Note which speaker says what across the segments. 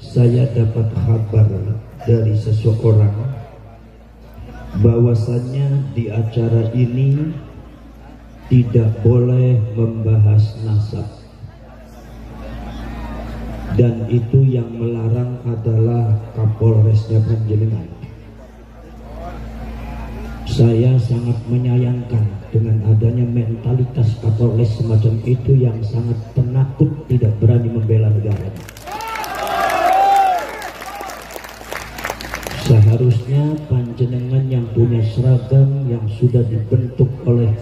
Speaker 1: saya dapat kabar dari seseorang bahwasannya di acara ini tidak boleh membahas nasab, dan itu yang melarang adalah Kapolresnya Panjenengan. Saya sangat menyayangkan dengan adanya mentalitas Kapolres semacam itu yang sangat penakut, tidak berani membela negara. Seharusnya Panjenengan yang punya seragam yang sudah dibentuk oleh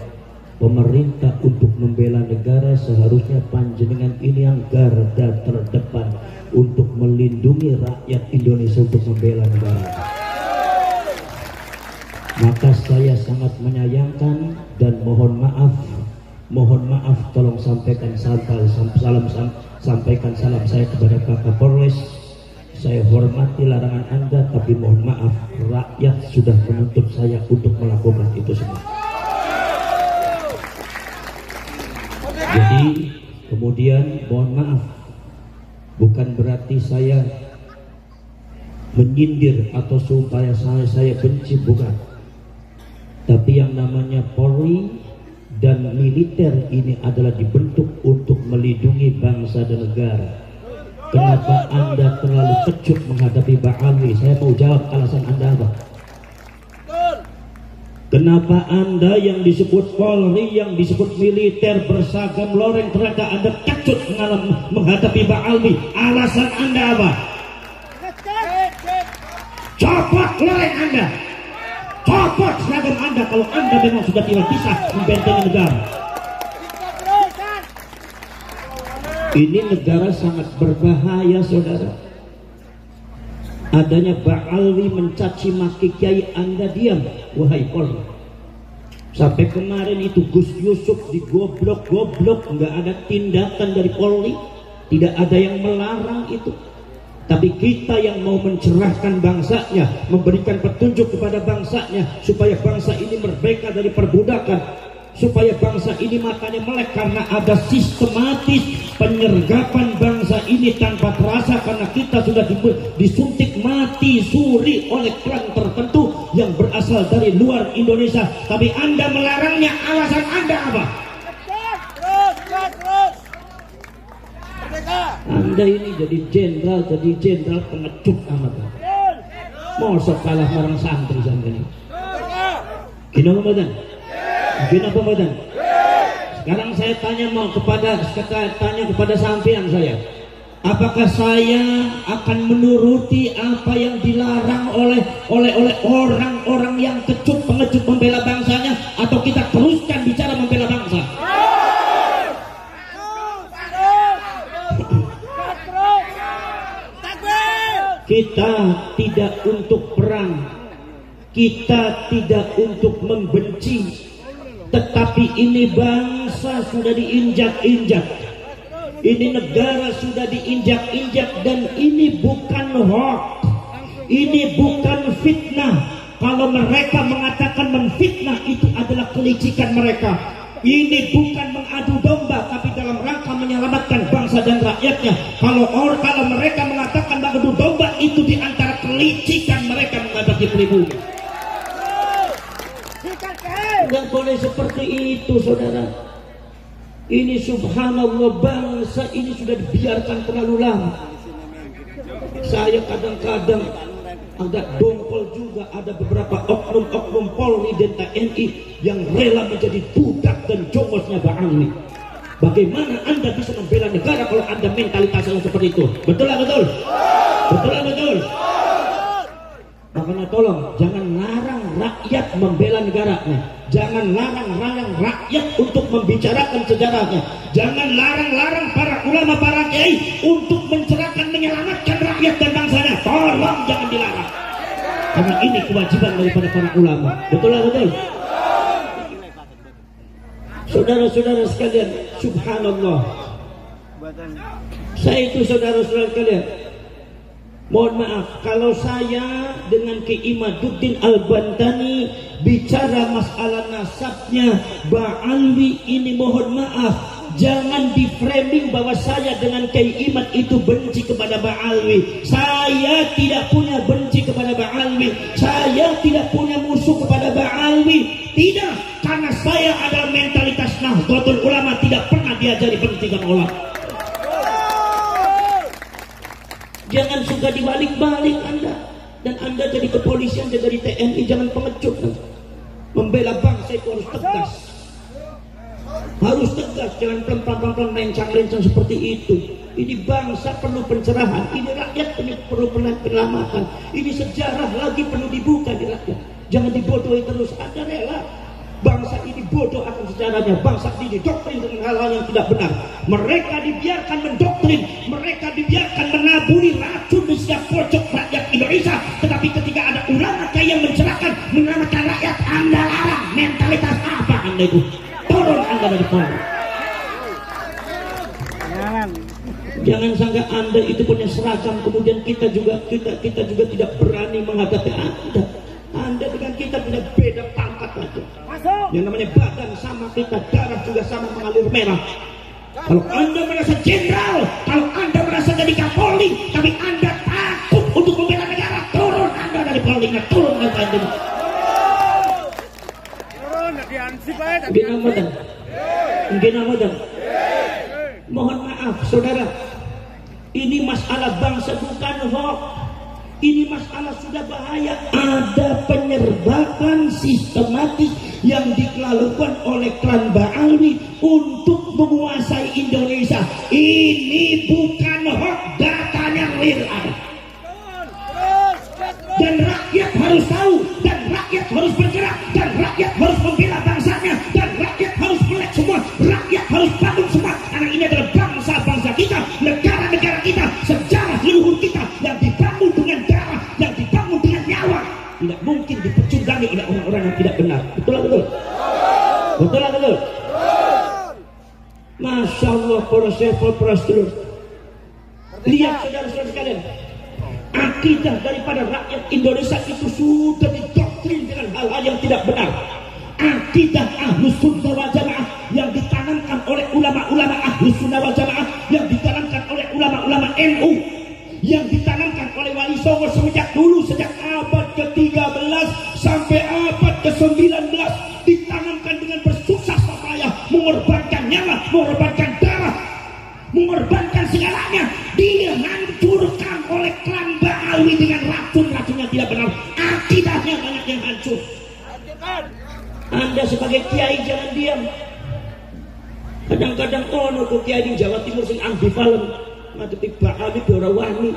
Speaker 1: pemerintah untuk membela negara, seharusnya Panjenengan ini yang garda terdepan untuk melindungi rakyat Indonesia, untuk membela negara. Maka saya sangat menyayangkan dan mohon maaf, tolong sampaikan sampaikan salam saya kepada Pak Kapolres. Saya hormati larangan Anda, tapi mohon maaf, rakyat sudah menuntut saya untuk melakukan itu semua. Jadi kemudian mohon maaf, bukan berarti saya menyindir atau supaya saya benci, bukan. Tapi yang namanya Polri dan militer ini adalah dibentuk untuk melindungi bangsa dan negara. Kenapa Anda terlalu kecut menghadapi Pak Alwi? Saya mau jawab alasan Anda apa? Kenapa Anda yang disebut Polri, yang disebut militer berseragam loreng, ternyata Anda kecut menghadapi Pak Alwi? Alasan Anda apa? Copot loreng Anda, copot seragam Anda kalau Anda memang sudah tidak bisa membentengi negara. Ini negara sangat berbahaya, saudara. Adanya Pak Alwi mencaci maki kiai, Anda diam, wahai Polri. Sampai kemarin itu Gus Yusuf digoblok-goblok, nggak ada tindakan dari Polri, tidak ada yang melarang itu. Tapi kita yang mau mencerahkan bangsanya, memberikan petunjuk kepada bangsanya supaya bangsa ini merdeka dari perbudakan, supaya bangsa ini matanya melek karena ada sistematis penyergapan bangsa ini tanpa terasa, karena kita sudah disuntik mati suri oleh klan tertentu yang berasal dari luar Indonesia. Tapi Anda melarangnya, alasan Anda apa? Anda ini jadi jenderal pengecut amat. Mosok kalah marang santri sampai ini. Kenapa badan? Kenapa badan? Sekarang saya tanya kepada sampean saya. Apakah saya akan menuruti apa yang dilarang oleh orang-orang yang kecut pengecut membela bangsanya, atau kita teruskan bicara membela bangsa? Kita tidak untuk perang, kita tidak untuk membenci, tetapi ini bangsa sudah diinjak-injak, ini negara sudah diinjak-injak, dan ini bukan hoax, ini bukan fitnah. Kalau mereka mengatakan menfitnah, itu adalah kelicikan mereka. Ini bukan mengadu domba, tapi dalam rangka menyelamatkan bangsa dan rakyatnya. Kalau mereka mengatakan mengadu domba, itu diantara kelicikan mereka menghadapi pribumi. Tidak boleh seperti itu, saudara. Ini subhanallah, bangsa ini sudah dibiarkan terlalu lama. Saya kadang-kadang agak dongkol juga, ada beberapa oknum-oknum Polri dan TNI yang rela menjadi budak dan jongosnya Pak Alwi. Bagaimana Anda bisa membela negara kalau Anda mentalitasnya seperti itu? Betul lah, betul? Betul lah, betul? Makanya tolong jangan larang rakyat membela negaranya, jangan larang rakyat untuk membicarakan sejarahnya, jangan larang para ulama, para kiai untuk mencerahkan, menyelamatkan rakyat dan bangsanya. Tolong jangan dilarang, karena ini kewajiban daripada para ulama. Betul lah, betul? Saudara-saudara sekalian, subhanallah, saya itu saudara-saudara sekalian, mohon maaf kalau saya dengan Ki Imaduddin Al-Bantani bicara masalah nasabnya Pak Alwi ini, mohon maaf, Jangan di framing bahwa saya dengan Kiai Iman itu benci kepada Ba'alwi. Saya tidak punya benci kepada Ba'alwi. Saya tidak punya musuh kepada Ba'alwi. Tidak, karena saya adalah mentalitas Nahdlatul Ulama, tidak pernah diajari pendidikan ulama. Jangan suka dibalik-balik Anda. Dan Anda jadi kepolisian, jadi TNI, jangan pengecut. Membela bangsa itu harus tegas. Harus tegas, jangan pelan-pelan rencang-rencang seperti itu. Ini bangsa perlu pencerahan, ini rakyat perlu penyelamatan, ini sejarah lagi perlu dibuka di rakyat. Jangan dibodohi terus. Anda rela bangsa ini bodoh akan sejarahnya, bangsa ini didoktrin dengan hal-hal yang tidak benar. Mereka dibiarkan mendoktrin, mereka dibiarkan menaburi racun di setiap pojok rakyat Indonesia. Tetapi ketika ada ulama yang mencerahkan, menyelamatkan rakyat, Anda larang. Mentalitas apa Anda itu? Turun Anda dari pohon. Jangan sangka Anda itu punya seragam, kemudian kita juga tidak berani menghadapi Anda. Anda dengan kita tidak beda pangkat aja. Yang namanya badan sama kita, darah juga sama mengalir merah. Kalau Anda merasa jenderal, kalau Anda merasa jadi Kapolri, tapi Anda takut untuk membela negara, turun Anda dari Polri, turun Anda dari Mohon maaf saudara, ini masalah bangsa bukan hoax. Ini masalah sudah bahaya. Ada penyerbakan sistematis yang dilakukan oleh klan Ba'alwi untuk menguasai Indonesia. Ini bukan hoax, datanya real. Dan rakyat harus tahu, dan rakyat harus bergerak, dan rakyat harus membela bangsanya, dan rakyat harus melek semua, rakyat harus bangun semua. Karena ini adalah bangsa-bangsa kita, negara-negara kita, sejarah leluhur kita yang dibangun dengan darah, yang dibangun dengan nyawa. Tidak mungkin dipecundangi oleh orang-orang yang tidak benar. Betul betul? Betul betul? Masya Allah, para syekh, para sedulur. Lihat saudara-saudara sekalian, akidah daripada rakyat Indonesia itu sudah didoktrin dengan hal-hal yang tidak benar. Akidah Ahlus Sunnah wal Jamaah yang ditanamkan oleh ulama-ulama Ahlus Sunnah wal Jamaah, yang ditanamkan oleh ulama-ulama NU, yang ditanamkan oleh Wali Songo sejak dulu, sejak abad ke-13 sampai abad ke-19, ditanamkan dengan bersusah payah, mengorbankan nyawa, mengorbankan darah, mengorbankan segalanya. Dihancurkan oleh klan Ba'alwi dengan racun-racun yang tidak benar. Akidahnya banyak yang hancur. Anda sebagai kiai jangan diam. Kadang-kadang ono kok kiai di Jawa Timur sing ambivalen, ngadepi Ba'alwi ora wani.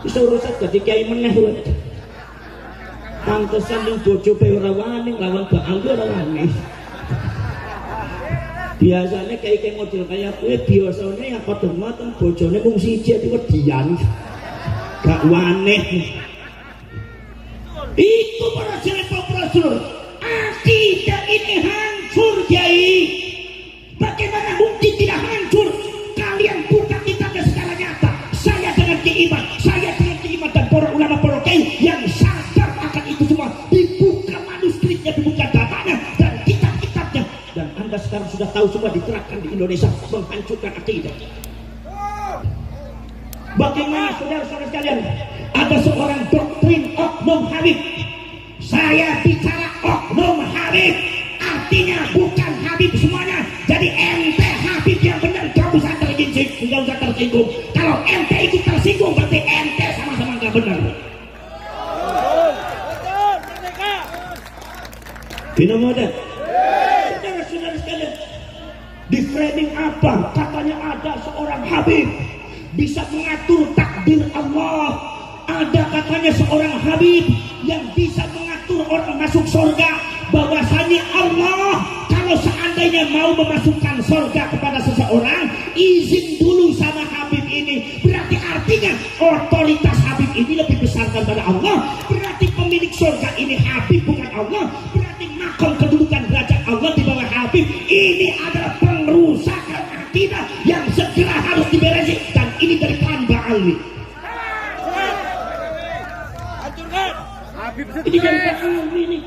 Speaker 1: Wis urusan dadi kiai meneh wae. Pantesan ning bojo pe ora wani, lawan Ba'alwi ora wani. Biasanya kayak model kayak gue, biasanya yang pada matang bojone mung siji itu wedian, gak waneh. Itu para sedulur, akidah ini hancur Kiai. Bagaimana mungkin tidak hancur? Kalian buka kitabnya secara nyata. Saya dengan Kiai Iman, dan para ulama, para kiai yang sadar akan itu semua, dibuka manuskripnya, dibuka datanya dan kitab-kitabnya. Dan Anda sekarang sudah tahu semua diterapkan di Indonesia, menghancurkan akidah. Bagaimana saudara-saudara sekalian, ada seorang doktrin Oknum Habib. Saya bicara Oknum Habib, artinya bukan Habib semuanya. Jadi ente Habib yang benar, gak usah tersinggung. Kalau ente ikut tersinggung, berarti ente sama-sama gak benar. Bina modern. Saudara-saudara sekalian, di framing apa? Katanya ada seorang Habib bisa mengatur takdir Allah. Ada katanya seorang Habib yang bisa mengatur orang masuk surga. Bahwasanya Allah kalau seandainya mau memasukkan surga kepada seseorang, izin dulu sama Habib ini. Berarti artinya otoritas Habib ini lebih besar daripada Allah. Berarti pemilik surga ini Habib bukan Allah. Berarti makom kedudukan derajat Allah di bawah Habib. Ini adalah pengrusakan akidah yang segera harus diberesi. Dan ini dari klan Ba'alwi. Ini dari Ba'alwi ini.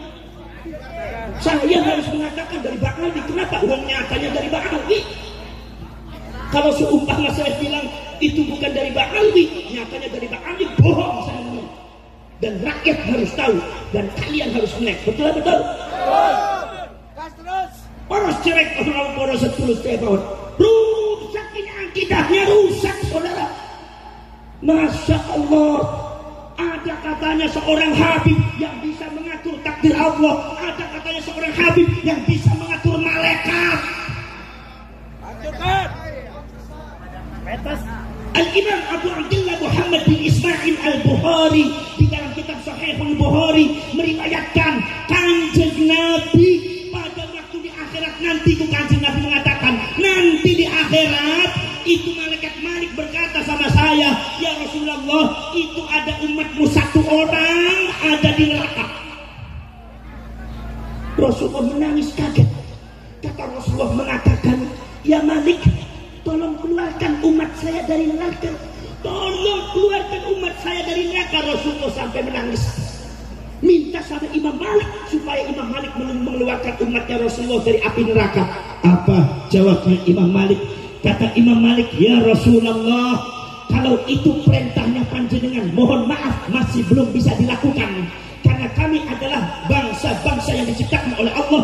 Speaker 1: Saya harus mengatakan dari Ba'alwi. Kenapa? Uang nyatanya dari Ba'alwi. Kalau seumpama saya bilang itu bukan dari Ba'alwi, nyatanya dari Ba'alwi, bohong saya. Dan rakyat harus tahu, dan kalian harus melek. Betul? Poros cerek orang poros 10 tahun. Rusak ini akidahnya, rusak saudara. Masya Allah. Ada katanya seorang Habib yang bisa mengatur takdir Allah. Ada katanya seorang Habib yang bisa mengatur malaikat. Al-Imam Abu Abdullah Muhammad bin Ismail Al-Bukhari di dalam kitab Sahih Al-Bukhari meriwayatkan Kanjeng Nabi pada waktu di akhirat nanti, itu Kanjeng Nabi mengatakan nanti di akhirat itu malaikat Malik berkata sama saya, ya Rasulullah, itu ada umatmu satu orang ada di neraka. Rasulullah menangis kaget. Kata Rasulullah mengatakan, ya Malik, tolong keluarkan umat saya dari neraka. Tolong keluarkan umat saya dari neraka. Rasulullah sampai menangis. Minta sama Imam Malik supaya Imam Malik mengeluarkan umatnya Rasulullah dari api neraka. Apa jawabnya Imam Malik? Kata Imam Malik, ya Rasulullah, kalau itu perintahnya panjenengan, mohon maaf masih belum bisa dilakukan. Karena kami adalah bangsa-bangsa yang diciptakan oleh Allah.